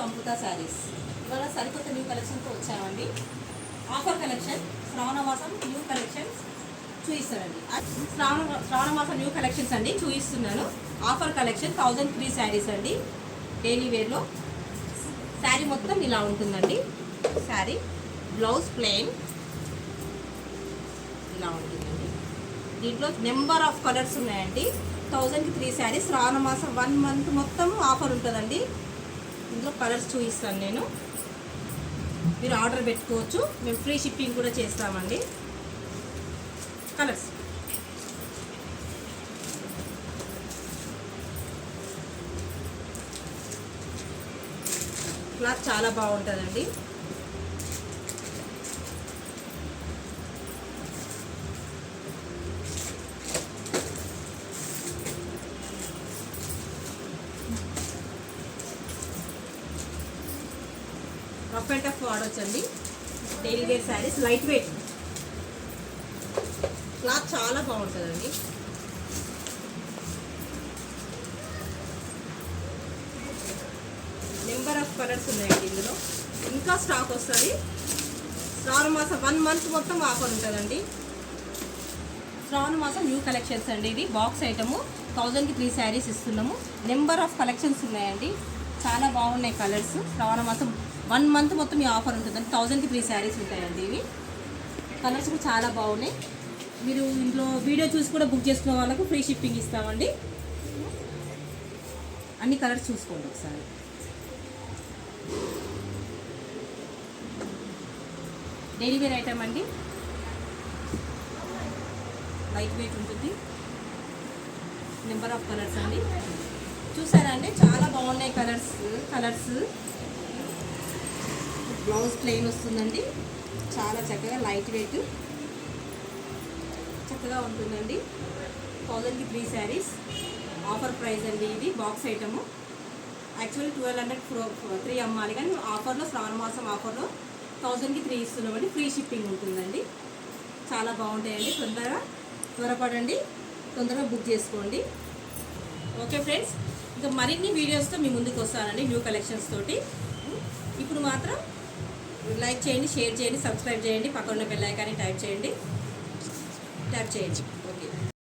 అమృత శారీస్. ఇవాళ సరికొత్త న్యూ కలెక్షన్తో వచ్చామండి. ఆఫర్ కలెక్షన్, శ్రావణ మాసం న్యూ కలెక్షన్స్ చూపిస్తానండి. శ్రావణ మాసం న్యూ కలెక్షన్స్ అండి చూపిస్తున్నాను. ఆఫర్ కలెక్షన్ 1003 శారీస్ అండి. డైలీ వేర్లో శారీ మొత్తం ఇలా ఉంటుందండి. శారీ బ్లౌజ్ ప్లెయిన్ ఇలా ఉంటుందండి. దీంట్లో నెంబర్ ఆఫ్ కలర్స్ ఉన్నాయండి. 1003 శారీస్. శ్రావణ మాసం 1 మంత్ మొత్తం ఆఫర్ ఉంటుందండి. ఇందులో కలర్స్ చూపిస్తాను నేను. మీరు ఆర్డర్ పెట్టుకోవచ్చు. మేము ఫ్రీ షిప్పింగ్ కూడా చేస్తామండి. కలర్స్ క్లాత్ చాలా బాగుంటుందండి. రఫ్ అండ్ టఫ్ వాడొచ్చండి. Daily wear saris, light weight, cloth చాలా బాగుంటుందండి. నెంబర్ ఆఫ్ కలర్స్ ఉన్నాయండి ఇందులో. ఇంకా స్టాక్ వస్తుంది. శ్రావణ మాసం 1 మంత్ మొత్తం ఆఫర్ ఉంటుందండి. శ్రావణ మాసం న్యూ కలెక్షన్స్ అండి. ఇది బాక్స్ ఐటము. 1003 శారీస్ ఇస్తున్నాము. నెంబర్ ఆఫ్ కలెక్షన్స్ ఉన్నాయండి. చాలా బాగున్నాయి కలర్స్. శ్రావణ మాసం 1 మంత్ మొత్తం ఈ ఆఫర్ ఉంటుందండి. 1003 శారీస్ ఉంటాయండి. ఇవి కలర్స్ కూడా చాలా బాగున్నాయి. మీరు ఇంట్లో వీడియో చూసి కూడా బుక్ చేసుకున్న వాళ్ళకు ఫ్రీ షిప్పింగ్ ఇస్తామండి. అన్ని కలర్స్ చూసుకోండి ఒకసారి. డైలీ వేర్ ఐటమ్ అండి. లైట్ వెయిట్ ఉంటుంది. నెంబర్ ఆఫ్ కలర్స్ అండి. చూసారా అండి, చాలా బాగున్నాయి కలర్స్. బ్లౌజ్ ప్లెయిన్ వస్తుందండి. చాలా చక్కగా లైట్ వెయిట్ చక్కగా ఉంటుందండి. 1003 శారీస్. ఆఫర్ ప్రైస్ అండి. ఇది బాక్స్ ఐటము. యాక్చువల్లీ 1203 అమ్మాలి, కానీ ఆఫర్లో శ్రావణ మాసం ఆఫర్లో 1003 ఇస్తున్నామండి. ఫ్రీ షిప్పింగ్ ఉంటుందండి. చాలా బాగుంటాయండి. త్వరపడండి, తొందరగా బుక్ చేసుకోండి. ఓకే ఫ్రెండ్స్, ఇంకా మరిన్ని వీడియోస్తో మీ ముందుకు వస్తానండి న్యూ కలెక్షన్స్ తోటి. ఇప్పుడు మాత్రం లైక్ చేయండి, షేర్ చేయండి, సబ్స్క్రైబ్ చేయండి, పక్కన ఉన్న బెల్ ఐకాన్ని ట్యాప్ చేయండి.